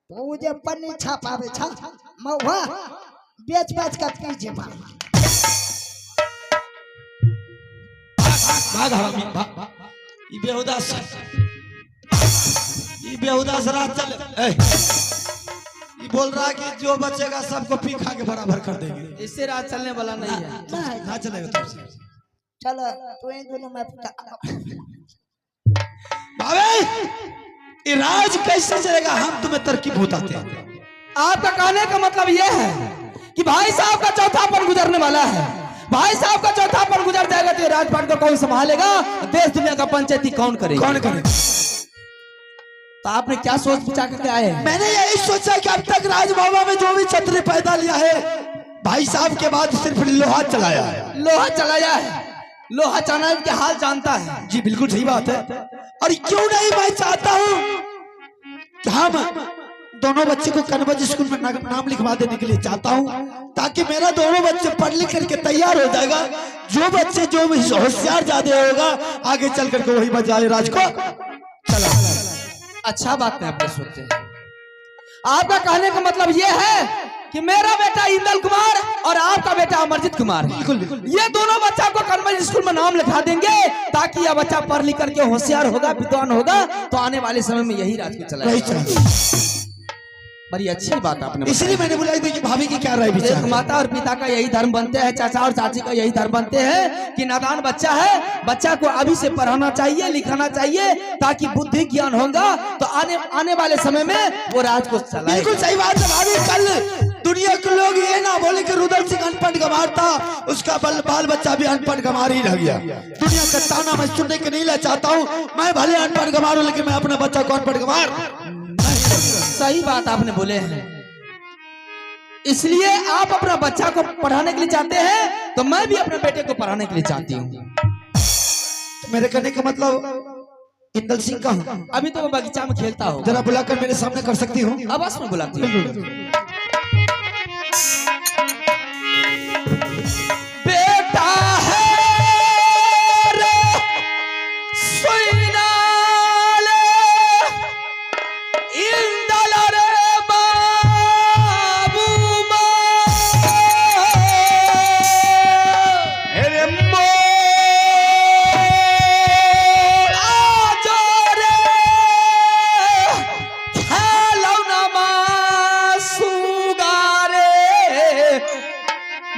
तो जे पन्नी छापावे छा मौहा बेच बेच कर पीजे भाग हरामी भाग ये बेहुदा से रात चले। ये बोल रहा है कि जो बचेगा सबको पी खा के बराबर कर देंगे। इससे रात चलने वाला नहीं है। ना चलेगा तुमसे। चलो तो इन दोनों में भावे ये राज कैसे चलेगा? हम तुम्हें तरकीब बताते हैं। आपका कहने का मतलब यह है कि भाई साहब का चौथापन गुजरने वाला है। भाई साहब का चौथापन गुजर जाएगा तो ये राजपाट को कौन संभालेगा? देश दुनिया का पंचायती कौन करेगा? कौन करेगा? तो आपने क्या सोच विचार करके आए हैं? मैंने यही सोचा कि अब तक राजबाबा में जो भी छतरी पैदा लिया है भाई साहब के बाद सिर्फ लोहा चलाया है। लोहा चलाया है। लोहा चलाने के हाल जानता है। जी बिल्कुल सही बात है। और क्यों नहीं मैं चाहता हूँ कि हम दोनों बच्चे को कन्वर्ज स्कूल में नाम लिखवा देने के लिए चाहता हूँ, ताकि मेरा दोनों बच्चे पढ़ लिख करके तैयार हो जाएगा। जो बच्चे जो होशियार ज्यादा होगा आगे चल करके वही बजाए राज को चला। अच्छा बात है आपने सोचे। आपका कहने का मतलब यह है कि मेरा बेटा इंदल कुमार और आपका बेटा अमरजीत कुमार, बिल्कुल बिल्कुल, ये दोनों बच्चा को कन्वेंट स्कूल में नाम लिखा देंगे ताकि यह बच्चा पढ़ लिख करके होशियार होगा, विद्वान होगा, तो आने वाले समय में यही राज को चलाएगा। बड़ी अच्छी बात आपने, इसलिए मैंने बुलाई थी कि भाभी की क्या राय विचार। माता और पिता का यही धर्म बनते हैं, चाचा और चाची का यही धर्म बनते हैं कि नादान बच्चा है, बच्चा को अभी से पढ़ाना चाहिए, लिखाना चाहिए, ताकि बुद्धि ज्ञान होगा तो आने वाले समय में वो राज को चलाएगा। बिल्कुल सही बात है भाभी। कल दुनिया के लोग ये ना बोले कि रुदल सिंह अनपढ़ गंवार था, उसका बाल बच्चा भी अनपढ़ गंवार ही रह गया। दुनिया का ताना मैं सुनने के नहीं चाहता हूँ। मैं भले अनपढ़ गंवार हूँ लेकिन मैं अपने बच्चा को अनपढ़ गंवार। सही बात आपने बोले हैं। इसलिए आप अपना बच्चा को पढ़ाने के लिए चाहते हैं तो मैं भी अपने बेटे को पढ़ाने के लिए चाहती हूँ। मेरे कहने का मतलब इंदल सिंह का हूँ। अभी तो वो बगीचा में खेलता हो, जरा बुलाकर मेरे सामने कर सकती हूँ? अवश्य में बुलाती हूँ। बेटा है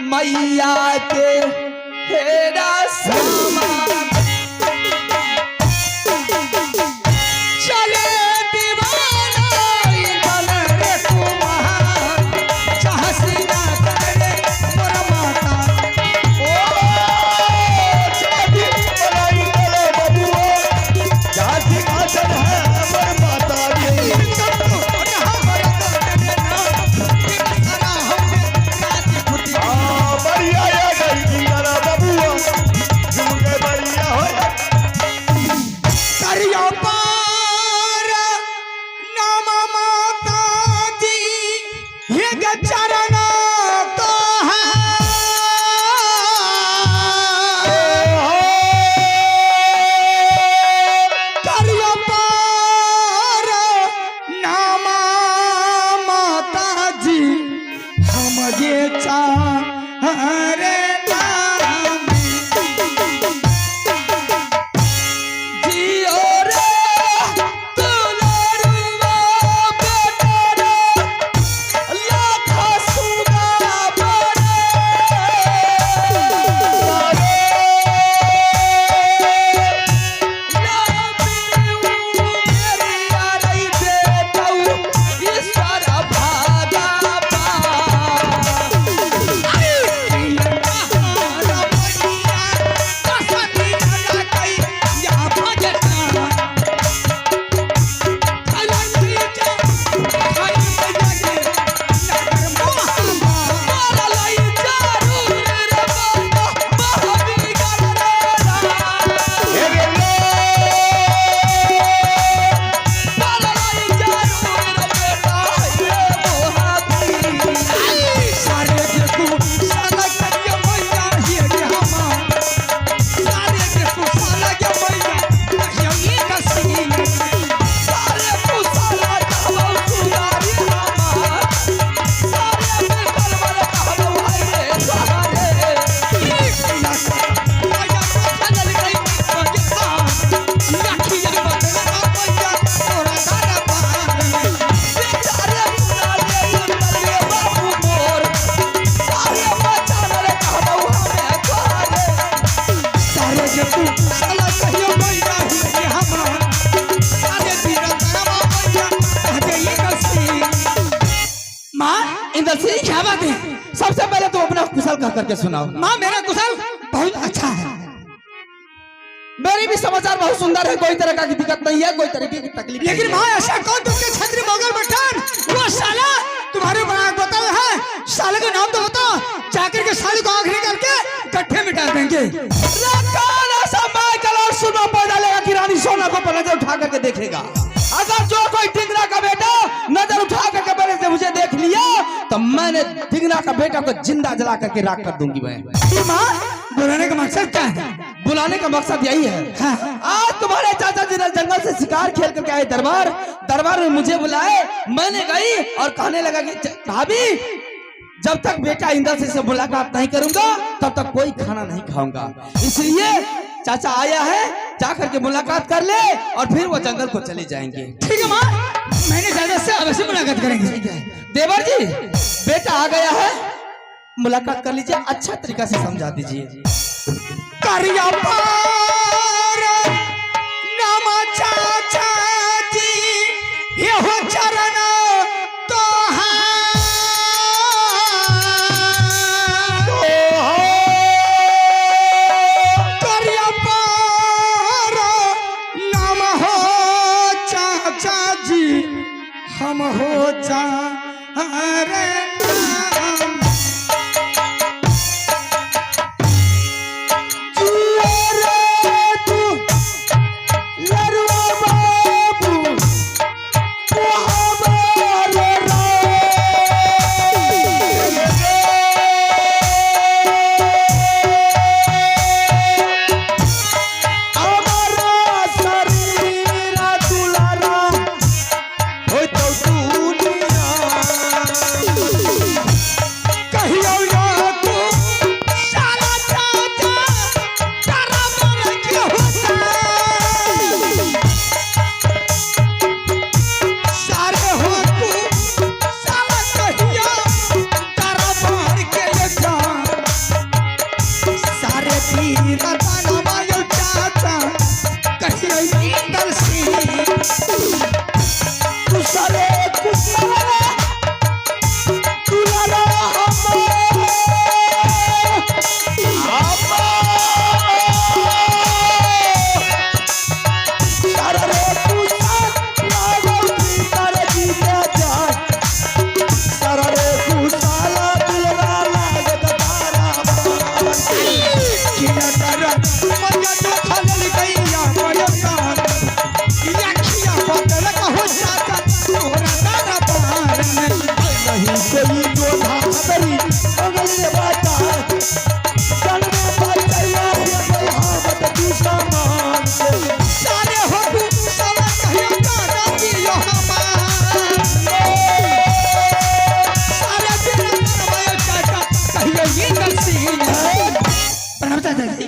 मैया के हेरा सामान चले दीवाना इंदल रे कुमार चाहसीना करे मोर माता। ओ चाहती मलाई बोले बबुआ चाहती आचल है मोर माता रे। बढ़िया माँ इंदल सिंह क्या बात है? सबसे पहले तो अपना कुशल कह करके सुनाओ। माँ मेरा कुशल बहुत अच्छा है। मेरी भी समाचार बहुत सुंदर है, कोई तरह की दिक्कत नहीं है, कोई तरह की तकलीफ नहीं लेकिन है। माँ ऐसा कौन तुमके छतरी मोगल पठान वो साला तुम्हारे बना बताया है? साले का नाम तो बताओ, जाकर के साले को आखिरी करके गड्ढे में डाल देंगे। सुना पड़ डालेगा कि रानी सोना को पर नजर उठा करके देखेगा। अगर जो कोई ढिंगरा का बेटा नजर उठा करके पहले से मुझे देख लिया तो मैंने ढिंगरा का बेटा को जिंदा जला करके राख कर दूंगी। मैं माँ बुलाने का मकसद क्या है? बुलाने का मकसद यही है, हाँ। आज तुम्हारे चाचा जी ने जंगल से शिकार खेल करके आए दरबार में मुझे बुलाए। मैंने गई और कहने लगा कि भाभी जब तक बेटा इंदल से मुलाकात नहीं करूंगा तब तक कोई खाना नहीं खाऊंगा, इसलिए चाचा आया है, जाकर के मुलाकात कर ले और फिर वो जंगल को चले जाएंगे। ठीक है माँ, मैंने चाचा से अवश्य मुलाकात करेंगे। देवर जी बेटा आ गया है, मुलाकात कर लीजिए, अच्छा तरीका से समझा दीजिए। करिया पार नामा चाचा जी ये हो चरण तो करिया पार नाम हो चाचा जी हम हो जा रे नाम।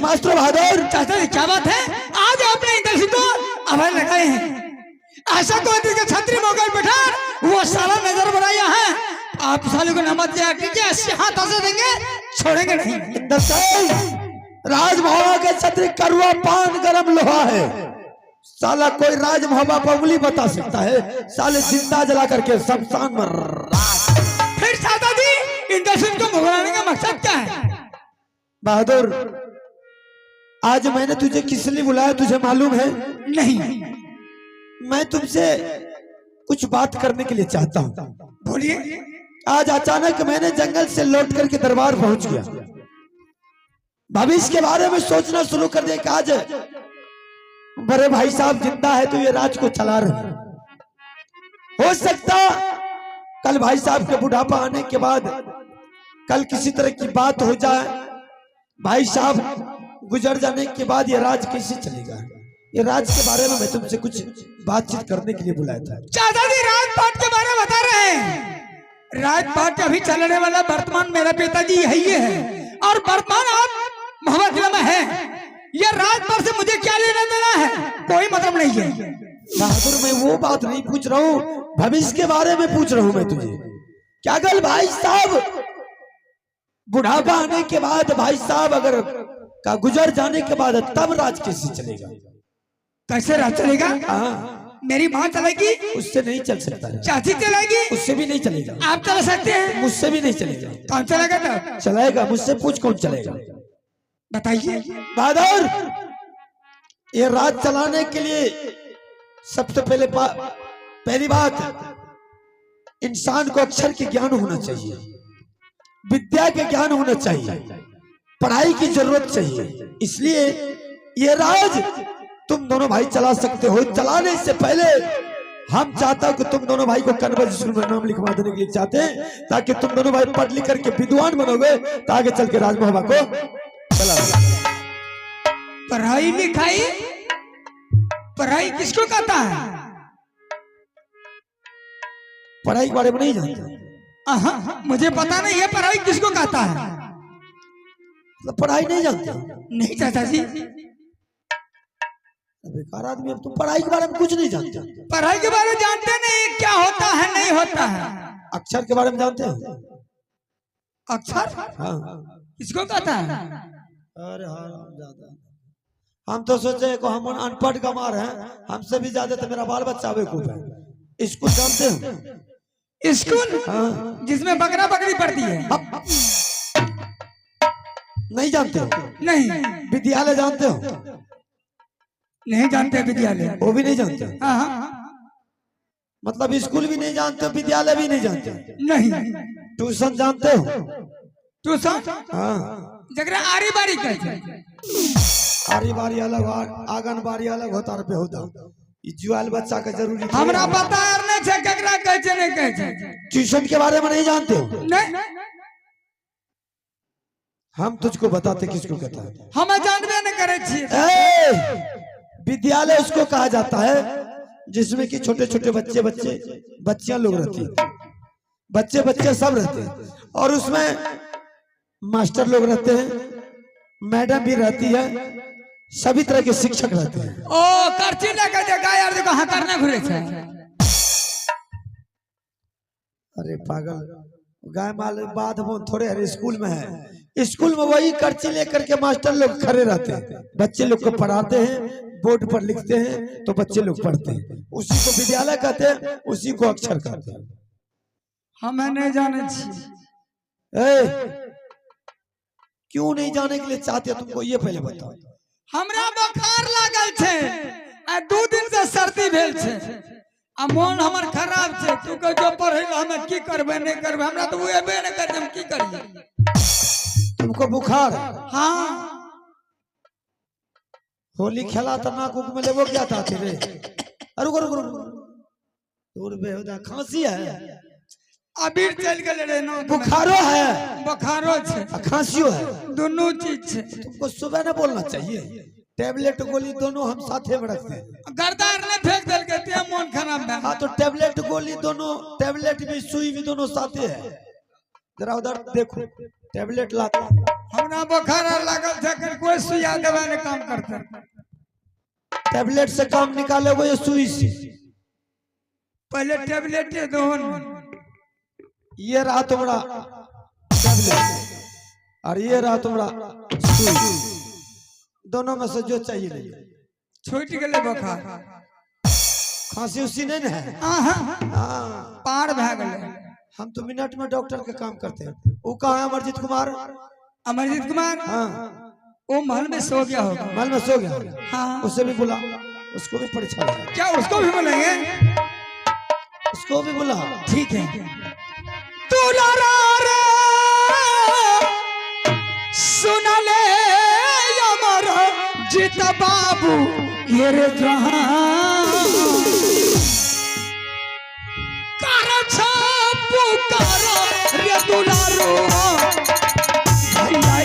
मास्टर बहादुर चाचा जी क्या बात है? आज आपने इंदल सिंह को अभय लगाए हैं। ऐसा कोई के छतरी मोगल पठान वो साला नजर बनाया है, आप साले को नमक दिया कीजिए, 80 हाथ ऐसे देंगे छोड़ेंगे नहीं। राजमहल के छतरी करुआ पान गरम लोहा है, साला कोई राजमहल पर उंगली बता सकता है? साले जिंदा जला करके शमशान में। फिर चाचा जी इंदल सिंह को भगाने का मकसद क्या है? बहादुर आज मैंने तुझे किस लिए बुलाया तुझे मालूम है? नहीं। मैं तुमसे कुछ बात करने के लिए चाहता हूँ। बोलिए। आज अचानक मैंने जंगल से लौट करके दरबार पहुंच गया, भविष्य के बारे में सोचना शुरू कर दिया कि आज बड़े भाई साहब जिंदा है तो ये राज को चला रहे। हो सकता कल भाई साहब के बुढ़ापा आने के बाद कल किसी तरह की बात हो जाए, भाई साहब गुजर जाने के बाद ये राज कैसे चलेगा, ये राज के बारे में मैं तुमसे कुछ बातचीत करने के लिए बुलाया था। चाचा जी राजपाट के बारे में बता रहे हैं। राजपाट अभी चलने वाला वर्तमान मेरा पिताजी यही है और वर्तमान आप मोहम्मद में है। ये राजपाट से मुझे क्या लेना देना है? कोई मतलब नहीं है। बहादुर मैं वो बात नहीं पूछ रहा हूँ, भविष्य के बारे में पूछ रहा हूँ मैं तुझे। क्या कल भाई साहब बुढ़ापा आने के बाद, भाई साहब अगर का गुजर जाने के बाद तब राज कैसे चलेगा? कैसे राज चलेगा? मेरी माँ चलेगी, उससे नहीं चल सकता है। चाची चलेगी, उससे भी नहीं चलेगा। आप चला सकते हैं, मुझसे भी नहीं चलेगा। कौन चलेगा तब? चलाएगा, मुझसे पूछ कौन चलेगा? बताइए। बहादुर, ये राज चलाने के लिए सबसे पहली बात, इंसान को अक्षर के ज्ञान होना चाहिए, विद्या के ज्ञान होना चाहिए, पढ़ाई की जरूरत चाहिए। इसलिए ये राज तुम दोनों भाई चला सकते हो। चलाने से पहले हम चाहता हूं कि तुम दोनों भाई को कन्वर्ज स्कूल में नाम लिखवा देने के लिए चाहते हैं, ताकि तुम दोनों भाई पढ़ लिख करके विद्वान बनोगे, तो आगे चल के राजमहबा को चला। पढ़ाई लिखाई, पढ़ाई किसको कहता है? पढ़ाई के बारे में नहीं जानते? मुझे पता नहीं है पढ़ाई किसको कहता है। तो पढ़ाई नहीं जानते? नहीं चाचा जी, बेकार आदमी। अब तुम पढ़ाई के बारे में कुछ नहीं जानते? पढ़ाई के बारे में जानते नहीं, क्या होता है नहीं होता है। अक्षर के बारे में जानते हो? अक्षर हाँ। किसको कहता है? अरे हाँ, हम तो सोचे को हम अनपढ़ गंवार हैं, हमसे भी ज्यादा तो मेरा बाल बच्चा बेवकूफ है। स्कूल जानते हो? स्कूल? हाँ। जिसमें बकरा बकरी पढ़ती है। नहीं जानते हो? नहीं। विद्यालय जानते हो? नहीं जानते विद्यालय, वो भी नहीं जानते? हाँ। मतलब स्कूल भी नहीं जानते, विद्यालय भी नहीं जानते? नहीं। ट्यूशन जानते हो? ट्यूशन? हाँ। जगरा आरी बारी कहते हैं। आरी बारी अलग, आंगनबाड़ी अलग होता है होता। जुआल बच्चा का जरूरी हमरा पता है नहीं छे ककरा कहै छै नहीं कहै छै। ट्यूशन के बारे में नहीं जानते हो? नहीं। हम तुझको बताते किसको कहता है। हम जानबे नहीं करे छिए। विद्यालय उसको कहा जाता है जिसमें कि छोटे छोटे बच्चियां लोग रहती है, बच्चे सब रहते हैं, और उसमें मास्टर लोग रहते हैं, मैडम भी रहती है, सभी तरह के शिक्षक रहते हैं। ओ करची लेके जगह यार देखो हाँ करने घुरे छे। अरे पागल, गाय माल बाध में थोड़े हर स्कूल में है। स्कूल में वही करची लेकर के मास्टर लोग खड़े रहते हैं, बच्चे लोग को पढ़ाते हैं, बोर्ड पर लिखते हैं तो बच्चे लोग पढ़ते हैं। उसी को विद्यालय कहते हैं, उसी को अक्षर कहते हैं। हमें नहीं जाने छी। क्यों नहीं जाने के लिए चाहते तुमको ये पहले बताओ। हमरा बुखार लागल छे, 2 दिन से सर्दी भेल छे, आ मन हमर खराब छे। तू कह जो पढ़े हमें की करबे नहीं करबे, हमरा तो एबे नहीं कर, हम की करिए। तुमको बुखार? हाँ। होली खेला तो नाक उक में लेबो क्या था रे? अरे दूर बेहुदा खांसी है, अबीर चल गए रे नो। बुखारो है, बुखारो छे, खांसियो है, दोनों चीज छे। तुमको सुबह न बोलना चाहिए। टेबलेट गोली दोनों हम साथे में रखते हैं। गर्दार ने फेंक दल के ते मन खराब है। हाँ तो टेबलेट गोली दोनों, टेबलेट भी सुई भी दोनों साथे है। जरा उधर देखो, टेबलेट लाता। हमरा बुखार लागल छे, कोई सुइया दवा ने काम करते। टेबलेट से काम निकालोगे या सुई से? पहले टेबलेट दो। ये रहा तुम्हारा टेबलेट और ये रहा तुम्हारा सुई, दोनों में से जो चाहिए ले। छूट गए बुखार, खांसी उसी नहीं है। हाँ पार भाग गए। हम तो मिनट में डॉक्टर का काम करते हैं। वो कहाँ है अमरजीत कुमार? अमरजीत कुमार? हाँ वो महल में सो गया होगा। महल में सो गया? हाँ। उसे भी बुला, उसको भी परीक्षा लेगा। क्या उसको भी बुलाएंगे? उसको भी बुला। ठीक है। तू लारा रे सुन ले अमर जीत बाबू ये रे जहां कर छापू कर रे दुलारो भैया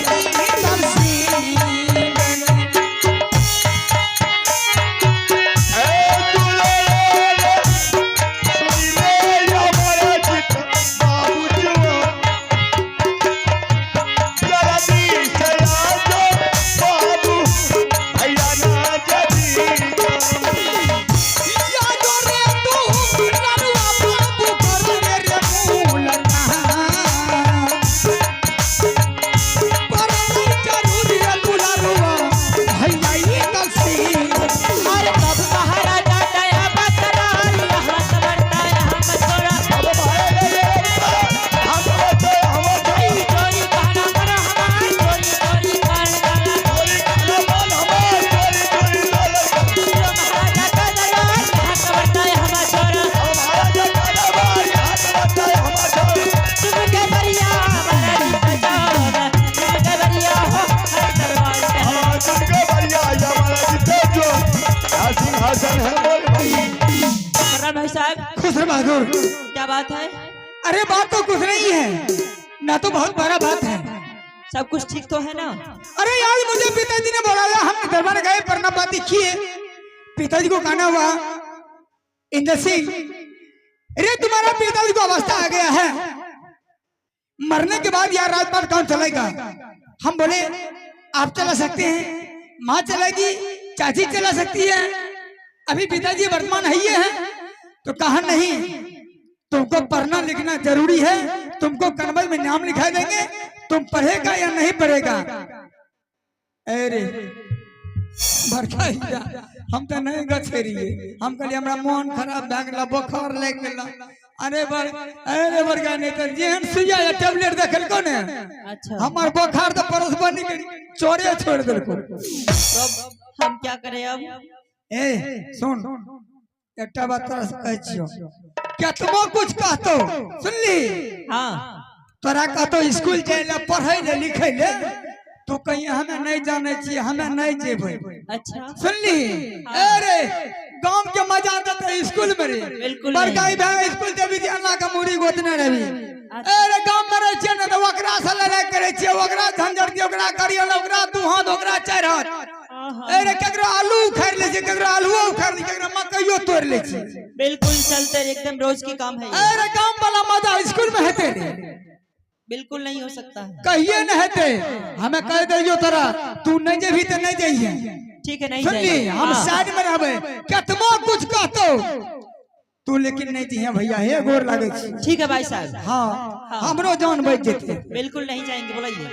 बहादुर। क्या बात है? अरे बात तो कुछ नहीं है ना, तो बहुत बड़ा बात है। सब कुछ ठीक तो है ना? अरे यार मुझे पिताजी ने बुलाया, हम दरबार गए, प्रणाम पाती किए। पिताजी को कहना हुआ इंद्र सिंह, अरे तुम्हारा पिताजी को अवस्था आ गया है, मरने के बाद यार राजपाट कौन चलेगा? हम बोले आप चला सकते हैं, माँ चलेगी, चाची चला सकती है, अभी पिताजी वर्तमान है ही है। तो कहा नहीं, तुमको पढ़ना लिखना जरूरी है, तुमको कन्वल में नाम लिखा देंगे, तुम पढ़ेगा या नहीं पढ़ेगा? अरे हम तो नहीं गछेरिए, हम कहलिए हमरा मन खराब भए गेल, बुखार लग गेल। अरे बड़का नेता जेहन सुइया या टेबलेट देखल को ने, अच्छा हमार बुखार तो परस बनी के चोरे छोड़ देलको। तो अब हम क्या करें अब? ए सुन, एकटा बात तोरा से कहै छियो, केतबो कुछ कहतो सुनली, हाँ तोरा कहतो स्कूल जाए ला, पढ़े ले, लिखे ले, तो कहीं हमें नहीं जाने चाहिए, हमें नहीं जेबे। अच्छा सुनली? अरे गांव के मजा आता था स्कूल में रे, बिल्कुल बड़काई भाई स्कूल दे विद्यालय का मुड़ी गोतने रही। अरे गांव में रह छिए न तो ओकरा से लड़ाई करे छिए, ओकरा झंझट के, ओकरा करियल, ओकरा दू हाथ, ओकरा चार हाथ। अरे केकरो आलू उखाड़ ले छी, केकरो आलूओ उखाड़ ले, केकरो मकइयो तोड़ ले छी। बिल्कुल चलते एकदम रोज की काम है ये। अरे गांव वाला मजा स्कूल में हेते रे, बिल्कुल नहीं हो सकता है। कहिए न हेते, हमें कह दियो तोरा, तू नहीं जेबी तो नहीं जाइए। ठीक है नहीं सुनली? जाएंगे। हम हाँ। साइड में रहबे, केतबो कुछ कहतो तू, लेकिन नहीं जिया भैया, हे गोर लागे छी। ठीक है भाई साहब। हाँ हमरो जान बच जेते। बिल्कुल नहीं जाएंगे, बोलिए।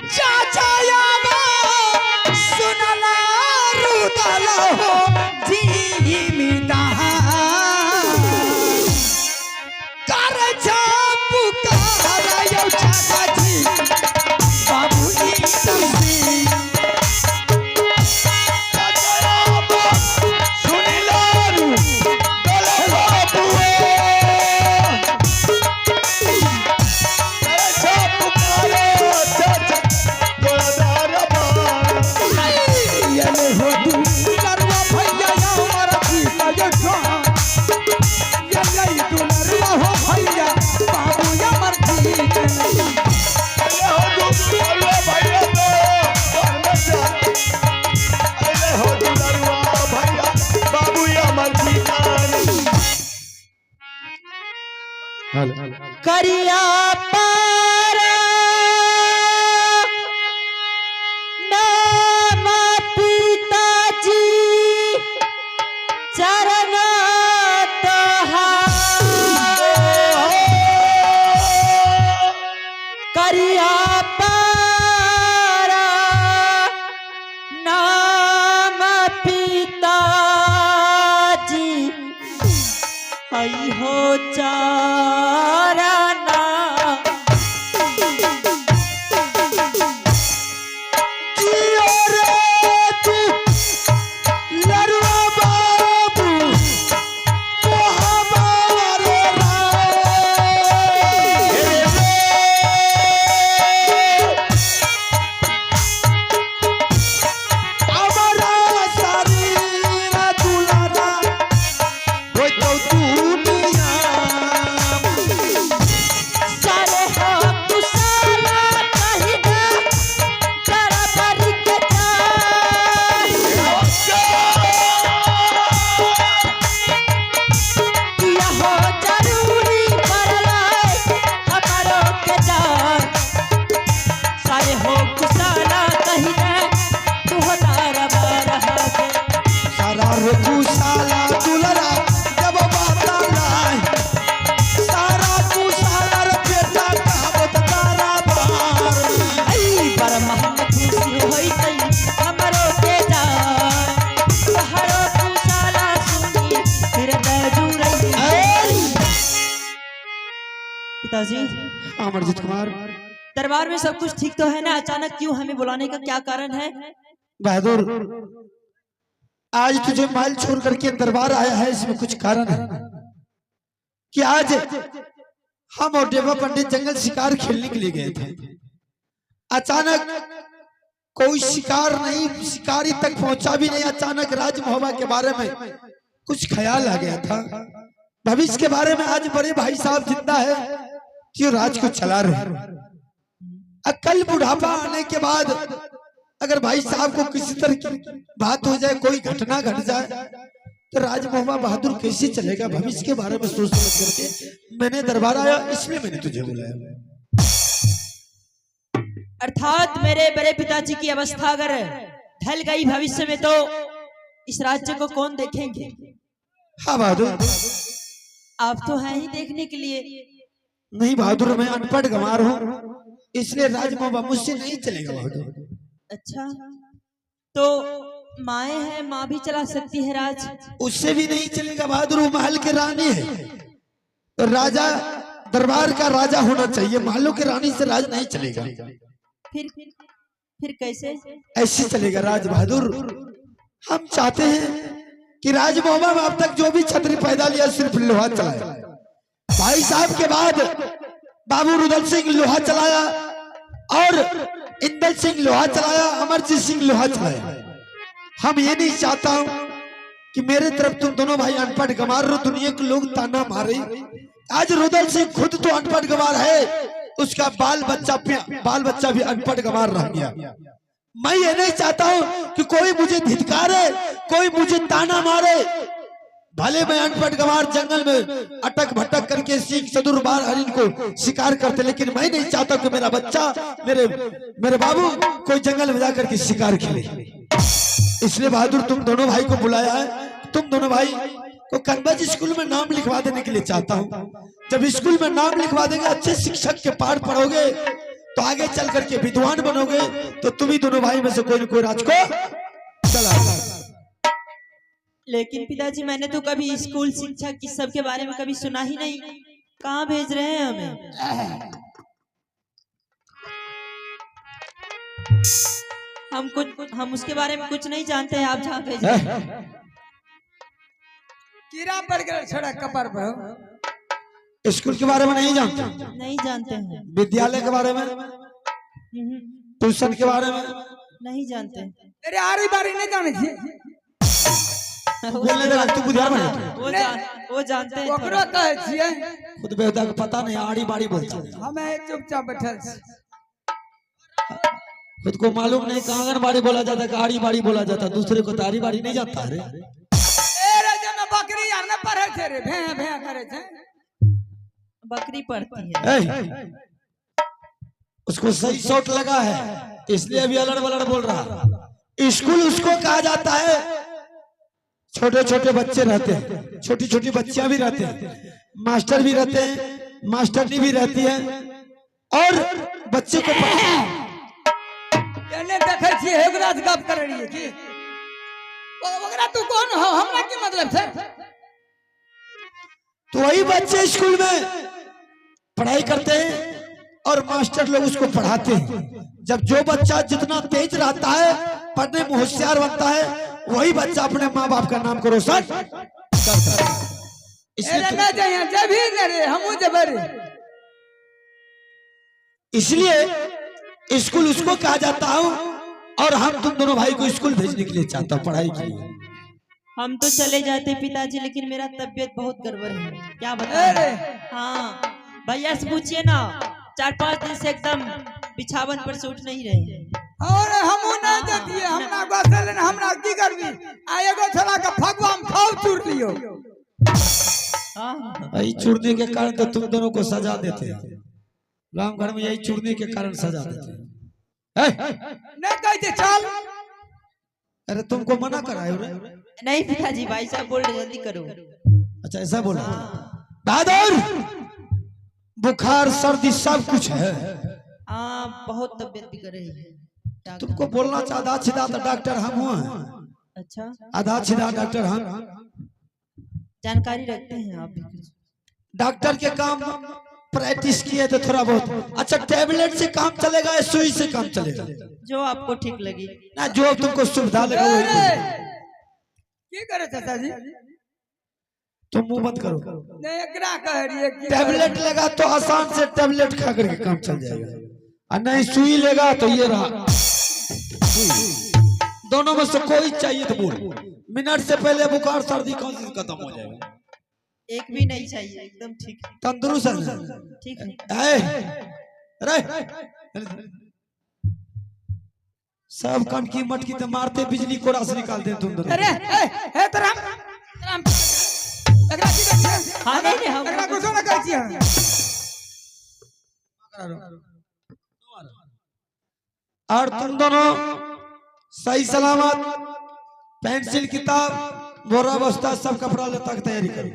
चाचा याबा सुनला रुदला हो जी मिटा कर जा पुकार यो चाचा जी बाबूजी तमसी। चाचा याबा सुनला रुदला बाबूए कर जा पुकार चाचा करिया पारा नाम पिताजी चरण करिया पारा नाम पिताजी आई हो चारना पिताजी। अमरजीत कुमार, दरबार में सब कुछ ठीक तो है ना? अचानक क्यों हमें बुलाने का क्या कारण है? बहादुर आज तुझे महल छोड़ करके दरबार आया है, इसमें कुछ कारण है कि आज हम और देवा पंडित जंगल शिकार खेलने के लिए गए थे। अचानक कोई शिकार नहीं, शिकारी तक पहुंचा भी नहीं, अचानक राज महोबा के बारे में कुछ ख्याल आ गया था। भविष्य के बारे में आज बड़े भाई साहब जिंदा है कि राज को चला रहे हैं। कल बुढ़ापा आने के बाद अगर भाई साहब को किसी तरह की बात हो जाए, कोई घटना घट जाए, तो राज मोहम्मा बहादुर कैसे चलेगा? भविष्य के बारे में सोच समझ करके मैंने दरबार आया, इसलिए मैंने तुझे बुलाया। अर्थात मेरे बड़े पिताजी की अवस्था अगर ढल गई भविष्य में, तो इस राज्य को कौन देखेंगे? हाँ बहादुर, आप तो हैं ही देखने के लिए। नहीं बहादुर, मैं अनपढ़ गंवार हूँ, इसलिए राज मोहम्मा मुझसे नहीं चलेगा बहादुर। अच्छा, तो माए है, माँ भी चला सकती है राज? उससे भी नहीं चलेगा बहादुर, वो महल के रानी है, तो राजा दरबार का राजा होना चाहिए, महलों की रानी से राज नहीं चलेगा। फिर कैसे? ऐसे चलेगा राज बहादुर। हम चाहते हैं कि राज मोहम्मा में अब तक जो भी छतरी पैदा लिया सिर्फ लोहा चलाया। भाई साहब के बाद बाबू रुदल सिंह लोहा चलाया, और इंदल सिंह लोहा चलाया, अमरजीत सिंह लोहा चलाया। हम ये नहीं चाहता हूं कि मेरे तरफ तुम दोनों भाई अनपढ़ गंवार रहो, दुनिया के लोग ताना मारे। आज रुदल सिंह खुद तो अनपढ़ गंवार है, उसका बाल बच्चा भी अनपढ़ गंवार रह गया। मैं ये नहीं चाहता हूं कि कोई मुझे धिक्कारे, कोई मुझे ताना मारे। भले मैं अनपढ़ गंवार जंगल में अटक भटक करके सीख सदुर बार हरिन को शिकार करते, लेकिन मैं नहीं चाहता कि मेरा बच्चा, मेरे बाबू कोई जंगल में जाकर के शिकार खेले। इसलिए बहादुर तुम दोनों भाई को बुलाया है। तुम दोनों भाई को कनबज स्कूल में नाम लिखवा देने के लिए चाहता हूँ। जब स्कूल में नाम लिखवा देंगे, अच्छे शिक्षक के पाठ पढ़ोगे, तो आगे चल करके विद्वान बनोगे, तो तुम ही दोनों भाई में से कोई न कोई राज को चला। लेकिन पिताजी, मैंने तो कभी स्कूल शिक्षा की सब के बारे में कभी सुना ही नहीं। कहाँ भेज रहे हैं हमें? हम उसके बारे में कुछ नहीं जानते हैं। आप जहाँ भेज रहे हैं कीड़ा पड़ गया छोड़ा कपर पर। स्कूल के बारे में नहीं जानते? नहीं जानते हैं। विद्यालय के बारे में, ट्यूशन के बारे में नहीं जानते। अरे आरी बारी नहीं जाने छी। बोलने लगा तू बुधियार बन। वो जानते हैं। ओकरो कहे छिए खुद बेहुदा के पता नहीं, आड़ी बाड़ी बोलता है। हमें चुपचाप बैठल छी। खुद को मालूम नहीं कहाँ आंगनबाड़ी बोला जाता है, आड़ी बाड़ी बोला जाता है, दूसरे को तारी बाड़ी नहीं जाता है। ए जन बकरी यार न पढ़े छे रे, भे भे करे छे। बकरी पढ़ती है। उसको सही शॉट लगा है, इसलिए अभी अलड़ बलड़ बोल रहा। स्कूल उसको कहा जाता है, छोटे छोटे बच्चे रहते हैं, छोटी छोटी बच्चियां भी रहते हैं, मास्टर भी रहते हैं, मास्टरनी भी रहती है, और बच्चे को एने देखे छी हेगरा से गप कर रही है की ओकरा तू कौन हो, हमरा की मतलब है? तो वही बच्चे स्कूल में पढ़ाई करते हैं और मास्टर लोग उसको पढ़ाते हैं। जब जो बच्चा जितना तेज रहता है, पढ़ने में होशियार बनता है, वही बच्चा अपने माँ बाप का नाम को रोशन करता है। इसलिए स्कूल उसको कहा जाता हूँ, और हम तुम दोनों भाई को स्कूल भेजने के लिए चाहता हूँ पढ़ाई के लिए। हम तो चले जाते पिताजी, लेकिन मेरा तबीयत बहुत गड़बड़ है। क्या बताएं? हाँ भैया से पूछिए ना, 4-5 दिन से एकदम बिछावन पर से उठ नहीं रहे। और हमू नहीं देतिए, हमरा गसलन हमरा की करबी? आ एगो छोरा का भगवान खाओ चूर लियो। यही चूरने के कारण तो तुम दोनों को सजा देते हैं। गांव घर में यही चूरने के कारण सजा देते हैं। नहीं कहते चल। अरे तुमको मना कराए रे? नहीं पिताजी, भाई साहब बोल रहे जल्दी करो। अच्छा ऐसा बोला। बहादुर, बुखार सर्दी सब कुछ है। हाँ बहुत तबीयत बिगड़ रही है। तुमको बोलना चाह आधा छिदा तो डॉक्टर हम हुआ है। अच्छा, आधा छिदा डॉक्टर हम। जानकारी रखते हैं आप भी कुछ? डॉक्टर के काम प्रैक्टिस किए तो थोड़ा बहुत। अच्छा टैबलेट से काम चलेगा या सुई से काम चलेगा? जो आपको ठीक लगी ना, जो तुमको सुविधा लगे वही करो। की करे चाचा जी? तुम मुंह बंद करो। नहीं एकरा कह रही है कि टैबलेट लेगा तो आसान से टैबलेट खा करके काम चल जाएगा, और नहीं सुई लेगा तो ये रहा दोनों में से कोई चाहिए तो बोल। मिनट से पहले बुखार सर्दी खांसी खत्म हो जाएगा। एक भी नहीं चाहिए, एकदम ठीक है। तंदुरुस्त है। ठीक है। सब कन की मटकी तो मारते बिजली को रास निकाल दे तुम दोनों। अरे ए तराम तराम अगला की कहै छै हाँ नहीं नहीं हम अगला कुछो न कहै छियै। और तुम दोनों सही सलामत पेंसिल किताब बोरा बस्ता सब कपड़ा लता की तैयारी करो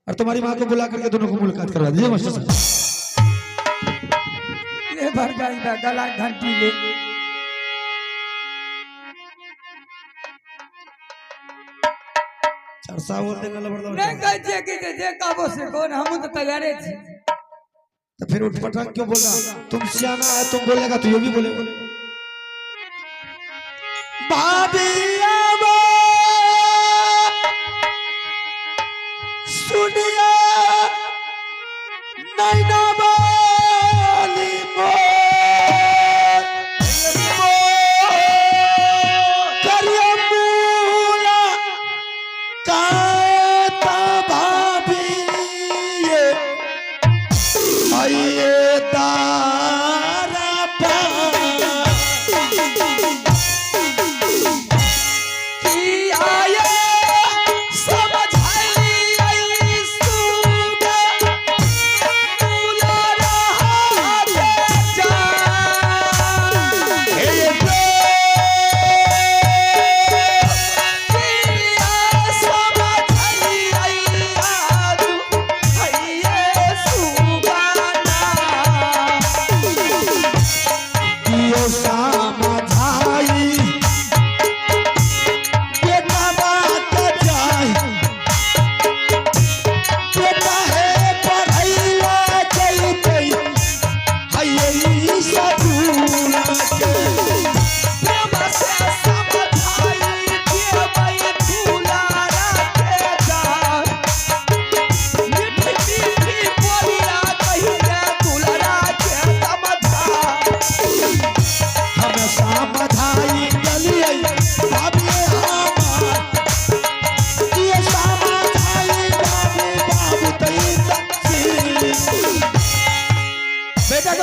और तुम्हारी माँ को बुला करके दोनों को मुलाकात करवा दीजिए मास्टर साहब। ले भर गई गला घंटी ले चरसा बोल देगा लबड़दा नहीं कहै छियै कि जे काबो से कोन हम तो तैयारे छी। तो फिर उठ पटांग क्यों बोल रहा? तुम सियाना है, तुम बोलेगा तो ये भी बोलेगा। भाभी आवा सुनिया नैना वाली मोर करिया मूला काता भाभी ये आइए तारा पा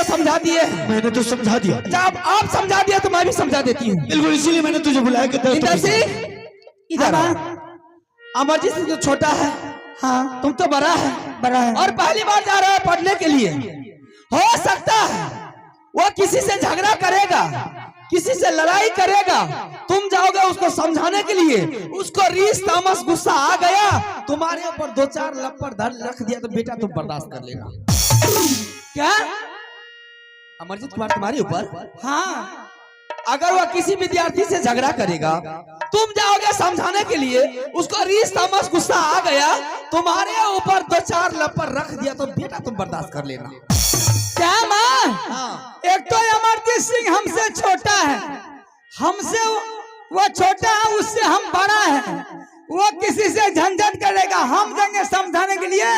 समझा दिए। मैंने तो समझा दिया। जब आप समझा दिया तो मैं भी समझा देती हूँ। बिल्कुल इसीलिए मैंने तुझे बुलाया कि इंदर सिंह इधर आ। अमरजीत सिंह जो छोटा है, हाँ तुम तो बड़ा है और पहली बार जा रहा है पढ़ने के लिए। हो सकता है वो किसी से झगड़ा करेगा, किसी से लड़ाई करेगा, तुम जाओगे उसको समझाने के लिए, उसको रीस तामस गुस्सा आ गया, तुम्हारे ऊपर दो चार लप्पड़ धर रख दिया तो बेटा तुम बर्दाश्त कर लेना। क्या अमरजीत कुमार तुम्हारे ऊपर? हाँ अगर वह किसी विद्यार्थी से झगड़ा करेगा, तुम जाओगे समझाने के लिए, उसको रीस तामस गुस्सा आ गया, तुम्हारे ऊपर दो चार लप्पड़ रख दिया तो बेटा तुम बर्दाश्त कर लेना। क्या माँ? हाँ। एक तो अमरजीत सिंह हमसे छोटा है, हमसे वो छोटा है, उससे हम बड़ा है, वो किसी से झंझट करेगा, हम जाएंगे समझाने के लिए,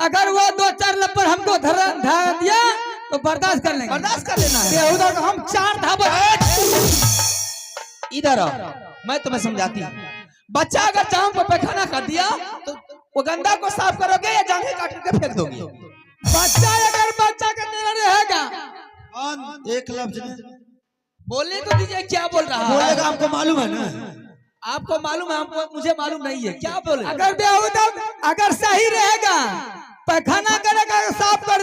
अगर वो दो चार लप्पड़ हमको धरा दिया तो बर्दाश्त कर लेंगे। बर्दाश्त कर लेना है। उधर हम चार धाबा इधर आओ, मैं तुम्हें समझाती हूँ। बच्चा अगर जाम पर पैखाना कर दिया तो वो गंदा को साफ करोगे या जांघें काट के फेंक दोगे? बच्चा अगर बच्चा का निर्णय रहेगा। एक लफ्ज बोले तो दीजिए क्या बोल रहा है? बोलेगा आपको मालूम है ना? आपको मालूम है, हमको मुझे मालूम नहीं है, क्या बोले? अगर बेहुदा अगर सही रहेगा पैखाना करेगा साफ कर